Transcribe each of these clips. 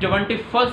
21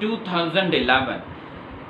2011,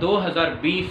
2020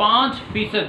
5%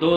2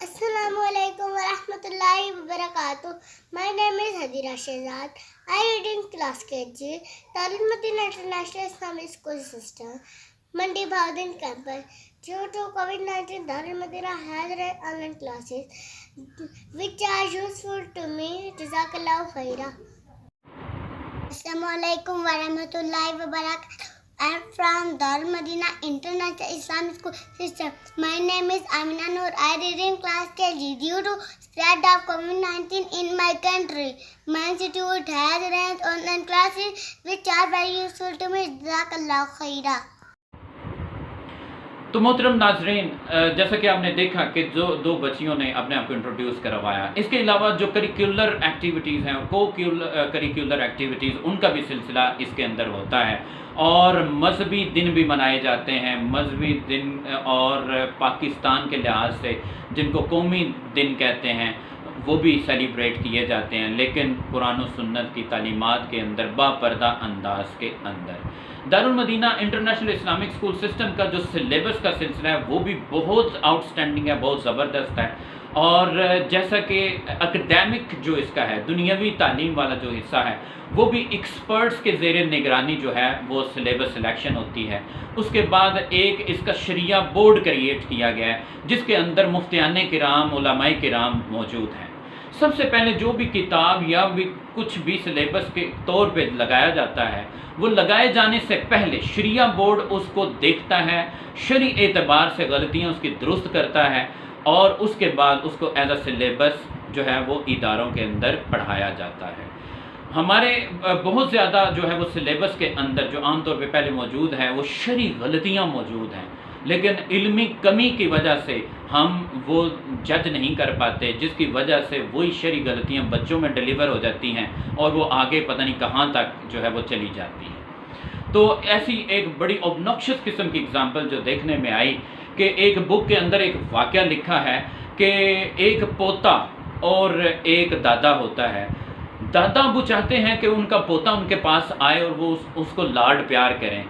Assalamualaikum warahmatullahi wabarakatuh. My name is Hadira Shehzad. I read in class KG, Darul Madina International Islamic School System, Mandi Bhavdin Campus. Due to COVID-19, Darul Madina has run online classes which are useful to me. Jazakallahu khaira. Assalamualaikum warahmatullahi wabarakatuh. I am from Darul Madina International Islamic School System. My name is Amina Noor. I read in class KG. Due to spread of COVID-19 in my country, my institute has run online classes which are very useful to me. Jazakallahu khaira. تو محترم ناظرین، جیسا کہ آپ نے دیکھا کہ جو دو بچیوں نے اپنے آپ کو انٹروڈیوس کروایا، اس کے علاوہ جو کریکولر ایکٹیویٹیز ہیں، کریکولر ایکٹیویٹیز، ان کا بھی سلسلہ اس کے اندر ہوتا ہے، اور مذہبی دن بھی منائے جاتے ہیں، مذہبی دن اور پاکستان کے لحاظ سے جن کو قومی دن کہتے ہیں وہ بھی سیلیبریٹ کیے جاتے ہیں، لیکن قرآن و سنت کی تعلیمات کے اندر با پردہ انداز کے اندر۔ Darulmadina international Islamic school system کا جو سلیبس کا سلسلہ ہے وہ بھی بہت آؤٹ اسٹینڈنگ ہے، بہت زبردست ہے، اور جیسا کہ اکیڈیمک جو اس کا ہے، دنیاوی تعلیم والا جو حصہ ہے، وہ بھی ایکسپرٹس کے زیر نگرانی جو ہے وہ سلیبس سلیکشن ہوتی ہے۔ اس کے بعد ایک اس کا شریعہ بورڈ کریٹ کیا گیا ہے جس کے اندر مفتیان کرام، علماء کرام موجود ہیں۔ سب سے پہلے جو بھی کتاب یا بھی کچھ بھی سلیبس کے طور پہ لگایا جاتا ہے، وہ لگائے جانے سے پہلے شریعہ بورڈ اس کو دیکھتا ہے، شرعی اعتبار سے غلطیاں اس کی درست کرتا ہے، اور اس کے بعد اس کو ایز اے سلیبس جو ہے وہ اداروں کے اندر پڑھایا جاتا ہے۔ ہمارے بہت زیادہ جو ہے وہ سلیبس کے اندر جو عام طور پہ پہلے موجود ہے وہ شرعی غلطیاں موجود ہیں، لیکن علمی کمی کی وجہ سے ہم وہ جج نہیں کر پاتے، جس کی وجہ سے وہی شرعی غلطیاں بچوں میں ڈیلیور ہو جاتی ہیں اور وہ آگے پتہ نہیں کہاں تک جو ہے وہ چلی جاتی ہیں۔ تو ایسی ایک بڑی اوبنوکشس قسم کی اگزامپل جو دیکھنے میں آئی کہ ایک بک کے اندر ایک واقعہ لکھا ہے کہ ایک پوتا اور ایک دادا ہوتا ہے۔ دادا ابو چاہتے ہیں کہ ان کا پوتا ان کے پاس آئے اور وہ اس کو لاڈ پیار کریں،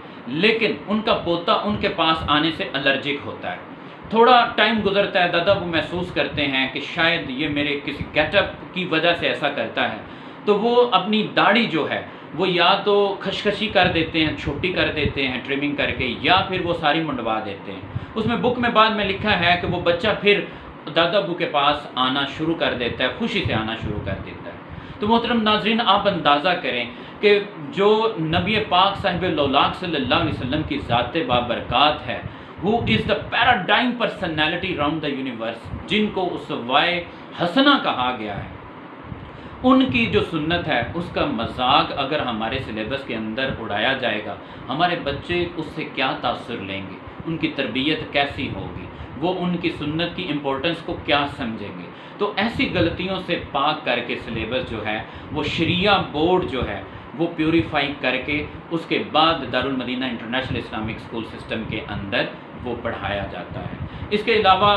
لیکن ان کا پوتا ان کے پاس آنے سے الرجک ہوتا ہے۔ تھوڑا ٹائم گزرتا ہے، دادا ابو محسوس کرتے ہیں کہ شاید یہ میرے کسی گیٹ اپ کی وجہ سے ایسا کرتا ہے، تو وہ اپنی داڑھی جو ہے وہ یا تو خشخشی کر دیتے ہیں، چھوٹی کر دیتے ہیں ٹریمنگ کر کے، یا پھر وہ ساری منڈوا دیتے ہیں۔ اس میں بک میں بعد میں لکھا ہے کہ وہ بچہ پھر دادا ابو کے پاس آنا شروع کر دیتا ہے، خوشی سے آنا شروع کر دیتا ہے۔ تو محترم ناظرین، آپ اندازہ کریں کہ جو نبی پاک صاحب لولاک صلی اللہ علیہ وسلم کی ذات بابرکات ہے، who is the paradigm personality around the universe، جن کو اسوائے حسنہ کہا گیا ہے، ان کی جو سنت ہے اس کا مذاق اگر ہمارے سلیبس کے اندر اڑایا جائے گا، ہمارے بچے اس سے کیا تاثر لیں گے، ان کی تربیت کیسی ہوگی، وہ ان کی سنت کی امپورٹنس کو کیا سمجھیں گے۔ تو ایسی غلطیوں سے پاک کر کے سلیبس جو ہے وہ شریعہ بورڈ جو ہے وہ پیوریفائی کر کے اس کے بعد Darul Madinah international Islamic school system کے اندر وہ پڑھایا جاتا ہے۔ اس کے علاوہ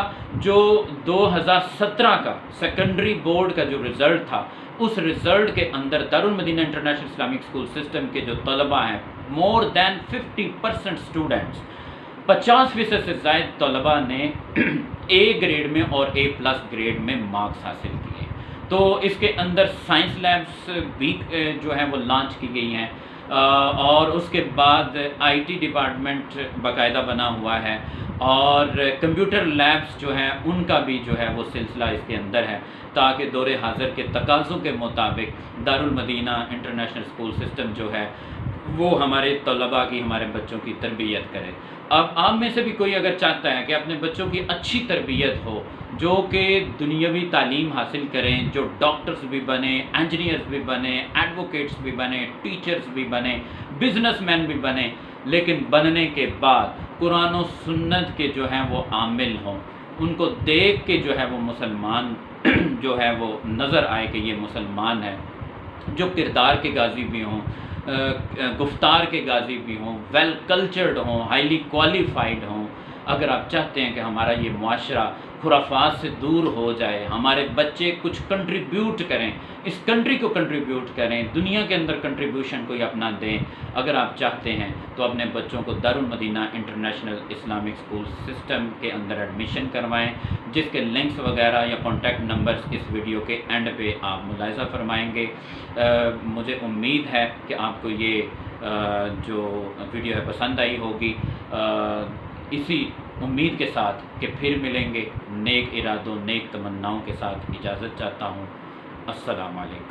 جو 2017 کا سیکنڈری بورڈ کا جو رزلٹ تھا، اس رزلٹ کے اندر Darulmadina international Islamic school system کے جو طلباء ہیں، مور دین 50% اسٹوڈنٹس، 50% سے زائد طلباء نے اے گریڈ میں اور اے پلس گریڈ میں مارکس حاصل کیے۔ تو اس کے اندر سائنس لیبس بھی جو ہیں وہ لانچ کی گئی ہیں، اور اس کے بعد آئی ٹی ڈپارٹمنٹ باقاعدہ بنا ہوا ہے، اور کمپیوٹر لیبس جو ہیں ان کا بھی جو ہے وہ سلسلہ اس کے اندر ہے، تاکہ دور حاضر کے تقاضوں کے مطابق دارالمدینہ انٹرنیشنل اسکول سسٹم جو ہے وہ ہمارے طلباء کی، ہمارے بچوں کی تربیت کرے۔ اب آپ میں سے بھی کوئی اگر چاہتا ہے کہ اپنے بچوں کی اچھی تربیت ہو، جو کہ دنیاوی تعلیم حاصل کریں، جو ڈاکٹرز بھی بنیں، انجینئرز بھی بنیں، ایڈوکیٹس بھی بنیں، ٹیچرز بھی بنیں، بزنس مین بھی بنیں، لیکن بننے کے بعد قرآن و سنت کے جو ہیں وہ عامل ہوں، ان کو دیکھ کے جو ہے وہ مسلمان جو ہے وہ نظر آئے کہ یہ مسلمان ہے، جو کردار کے غازی بھی ہوں، گفتار کے غازی بھی ہوں، ویل کلچرڈ ہوں، ہائیلی کوالیفائڈ ہوں۔ اگر آپ چاہتے ہیں کہ ہمارا یہ معاشرہ خرافات سے دور ہو جائے، ہمارے بچے کچھ کنٹریبیوٹ کریں، اس کنٹری کو کنٹریبیوٹ کریں، دنیا کے اندر کنٹریبیوشن کوئی اپنا دیں، اگر آپ چاہتے ہیں تو اپنے بچوں کو Darul Madinah international Islamic school system کے اندر ایڈمیشن کروائیں، جس کے لنکس وغیرہ یا کانٹیکٹ نمبرز اس ویڈیو کے اینڈ پہ آپ ملاحظہ فرمائیں گے۔ مجھے امید ہے کہ آپ کو یہ جو ویڈیو ہے پسند آئی ہوگی۔ اسی امید کے ساتھ کہ پھر ملیں گے نیک ارادوں نیک تمناؤں کے ساتھ اجازت چاہتا ہوں۔ السلام علیکم۔